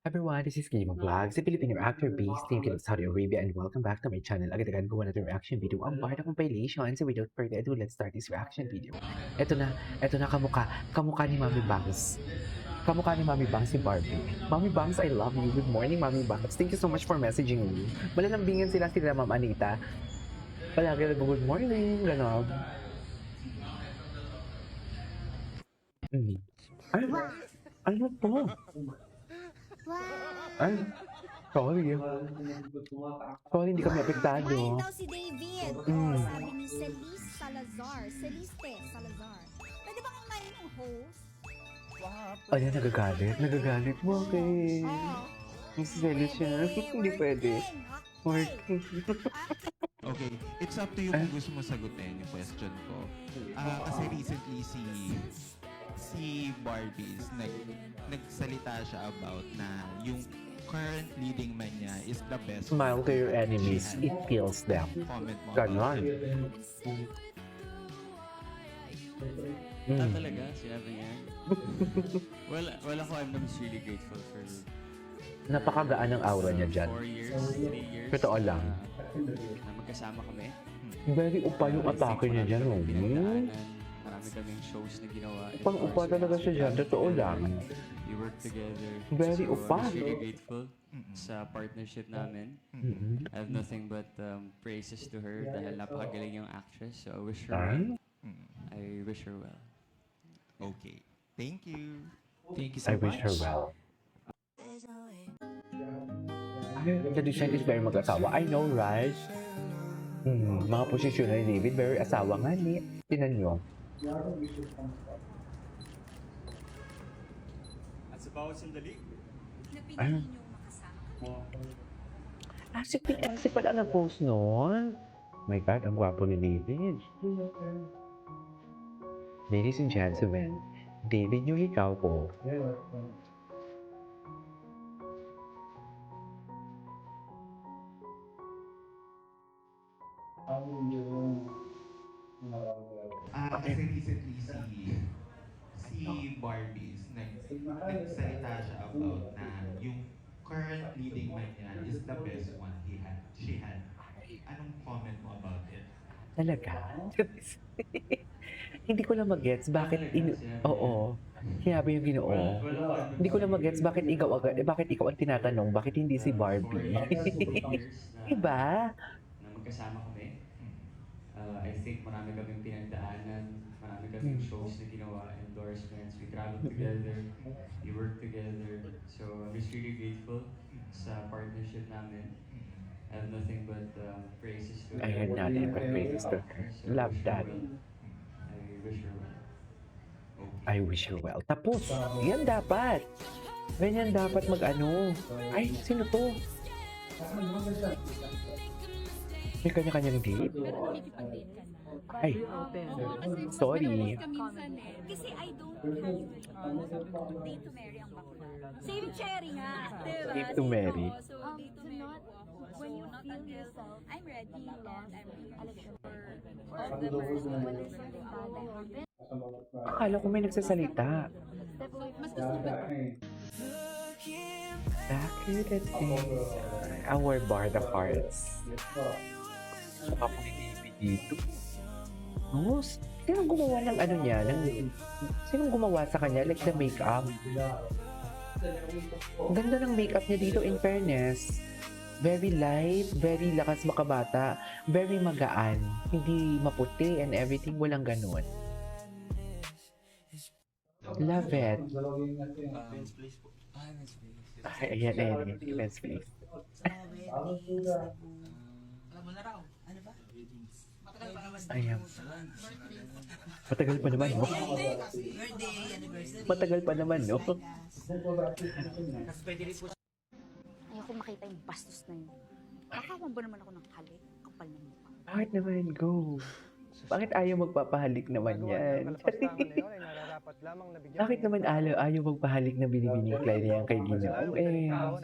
Everyone, this is Game Vlog, si Filipino actor based in Saudi Arabia, and welcome back to my channel. Agad-agad gawa natin reaction video ang Barda Compilation. So without further ado, let's start this reaction video. Ito na kamukha ni Mami Bangs. Kamukha ni Mami Bangs si Barbie. Mami Bangs, I love you. Good morning, Mami Bangs. Thank you so much for messaging me. Malalambingan sila Ma'am Anita. Palagi good morning, gano'n. Ay, ano to? Ay, sorry. Sorry, hindi kami apektado. Kumain daw si David. Sabi ni Celeste Salazar. Celeste Salazar. Pwede ba kumain yung host? Ayan, nagagalit mo, okay. Ang siselos siya. Hindi pwede. Okay, it's up to you kung gusto mo sagutin yung question ko. Kasi recently si Barbies nagsalita siya about na yung current leading man niya is the best. Smile to your enemies, it kills them. Comment mo. Ganon. Talaga? Sinabi niya? well, ako, I'm just really grateful for Napakagaan ng aura niya dyan. 4 years, 3 years. Totoo lang. Na magkasama kami. Very upa yung atake niya dyan. Marami kaming shows na ginawa. Upang-upa talaga siya dyan. Totoo lang. We work together. Very so, upa. I'm really grateful sa partnership namin. I have nothing but praises to her dahil napakagaling yung actress. So I wish her well. I wish her well. Okay. Thank you. Thank you so I much. wish her well. Tradition is very mag-asawa. I know, right? Mga posisyon ni David, very asawa nga ni. Tinan nyo. At sa bawat sandali, Napili niyo makasama kami. Si PNC pala nag-post noon. My God, ang gwapo ni David. Ladies and gentlemen, David yung ikaw po. Kasi recently si Barbies nagsalita siya about na yung current leading man niya is the best one she had. Anong comment mo about it? Talaga? Hindi ko lang mag-gets bakit Oo. Sinabi yung Ginoo. Hindi ko lang mag-gets bakit ikaw ang tinatanong, bakit hindi si Barbie? Diba? na magkasama kami. I think marami kaming pinagdaanan, marami kaming shows na ginawa, endorsements, we travel together, we work together. So I'm just really grateful sa partnership namin. I have nothing but praises to her. I had nothing but praises to her. So Love I that. wish her well. I wish her well. Tapos, yan dapat. Ganyan dapat mag-ano. Ay, sino to? May kanya-kanyang date? Ay, sorry. Kasi I don't have date to marry ang bakla. Save cherry nga. Diba? Date to marry. So, date to marry po ako. When you not until I'm ready and I'm really sure of the person. When there's something bad that happens. Akala ko may nagsasalita. Mas gusto ko Back in the days, our bar the hearts. Mukha po ni David dito. Oh, sinong gumawa ng ano niya? Sinong gumawa sa kanya? Like the makeup. Ang ganda ng makeup niya dito, in fairness. Very light, very lakas makabata, very magaan. Hindi maputi and everything, walang ganun. Love it. Ay, ayan. Let's please. Ayan. Matagal pa naman, no? Matagal pa naman, no? Ayoko makita yung bastos na yun. Kakawan ba naman ako ng halik? Kapal ng mukha. Bakit naman, go? Bakit ayaw magpapahalik naman yan? Bakit naman ayaw magpahalik na binibiniklay niya kay Ginoo?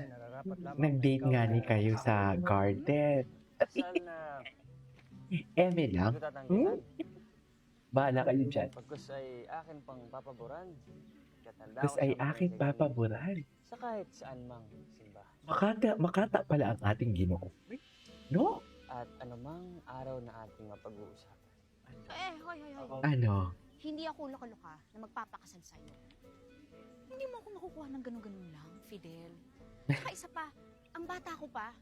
Nag-date nga ni kayo sa garden. Eme lang? Bahala kayo dyan. Pagkus ay akin pang papaboran. Tas ay aking papaboran. Sa kahit saan mang simbahan. Makata pala ang ating Ginoo. No? At anumang araw na ating mapag-uusapan. Hoy. Ano? Hindi ako loka-loka na magpapakasal sa'yo. Hindi mo ako makukuha ng ganun-ganun lang, Fidel. Saka isa pa, ang bata ko pa,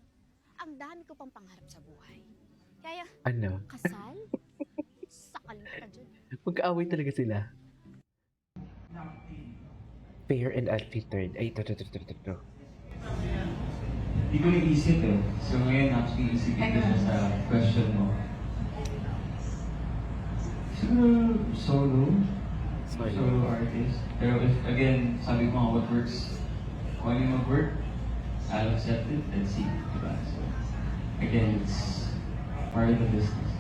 ang dami ko pang pangarap sa buhay. Kaya, Ano? kasal? Sakal na ka dyan. Magkaaway talaga sila. Fair and unfiltered. Ay, ito. Hindi ko naisip eh. So ngayon, actually, isipin ko siya sa question mo. Siguro solo artist. Pero if, again, sabi ko nga, what works, kung ano yung mag-work, I'll accept it, let's see. Diba? So, again, it's part of the business.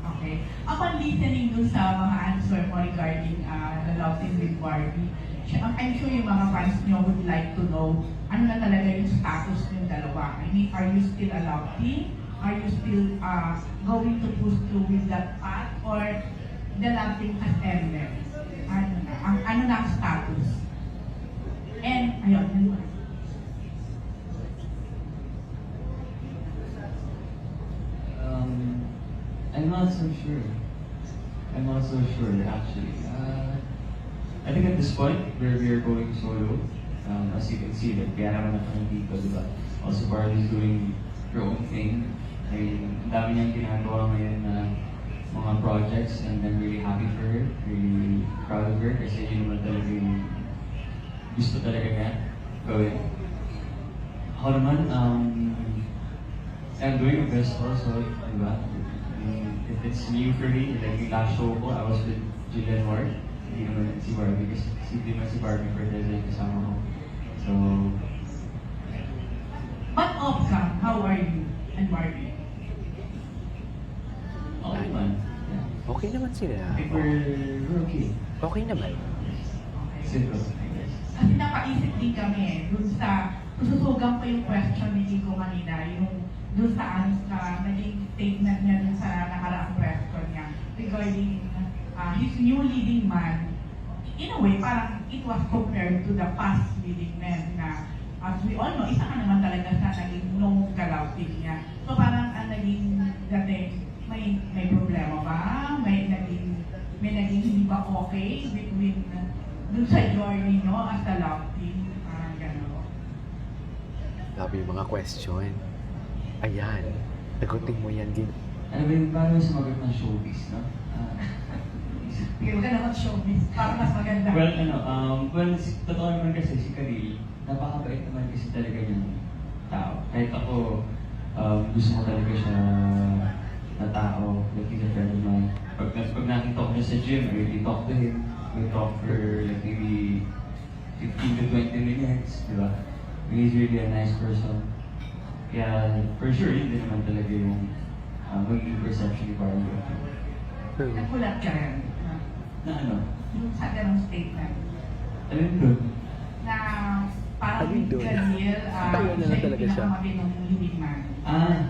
Okay. Upon listening dun sa mga answer mo regarding the love team with Barbie, I'm sure yung mga fans nyo would like to know ano na talaga yung status ng dalawa. I mean, are you still a love team? Are you still going to push through with that path? Or the love team has ended? Ano na ang status? And, ayun, yun. I'm not so sure. Actually. I think at this point, where we are going solo, as you can see, like, kaya naman na kami dito, diba? Also, Barbie's doing her own thing. I mean, ang dami niyang ginagawa ngayon na mga projects, and I'm really happy for her, really proud of her, kasi yun naman talaga yung gusto talaga niya gawin. Ako naman, I'm doing my best also, diba? If it's new for me, like yung last show ko, I was with Julian Ward. Hindi naman si Barbie kasi hindi naman si Barbie for the day kasama ko. So, But Opcam, how are you and Barbie? okay naman. Yeah. Okay naman sila. I think we're okay. Okay naman. Okay. Simple, I guess. Kasi napaisip din kami dun sa, sususugang pa yung question ni Chico kanina, yung dun sa naging statement niya dun sa nakaraang question niya regarding his new leading man. In a way, parang it was compared to the past leading men na as we all know, isa ka naman talaga sa naging no galautin niya. So parang ang naging dating, may problema ba? May naging hindi ba okay between dun sa journey nyo as a love team? Parang gano'n. Sabi yung mga question. Ayan. Sagutin mo yan din. Ano ba yung paano sumagot ng showbiz, no? Sige, huwag ka naman showbiz. Parang mas maganda. Totoo naman kasi si Karil, napakabait naman kasi talaga niyang tao. Kahit ako, gusto ko talaga siya na tao, like he's a friend of mine. Pag nakita ko niya sa gym, I really talk to him. We talk for like maybe 15 to 20 minutes, di ba? He's really a nice person. Kaya, for sure, yun din naman talaga yung magiging perception ni Barbie. True. Nagulat ka rin. Na ano? Yung sa ganong statement. Alin doon? Na parang Alin doon? Galil, Tawa na lang talaga siya. pinakamaginong leading man. Ah.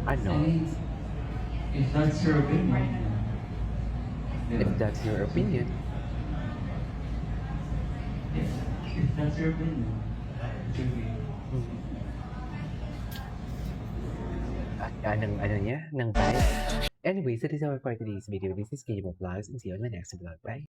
Ano? I mean, if that's your opinion. If that's your opinion. Yes. If that's your opinion. It should be. Ano niya? Ng vibe? Anyways, that is our for today's video. This is KJ Vlogs and see you on my next vlog. Bye!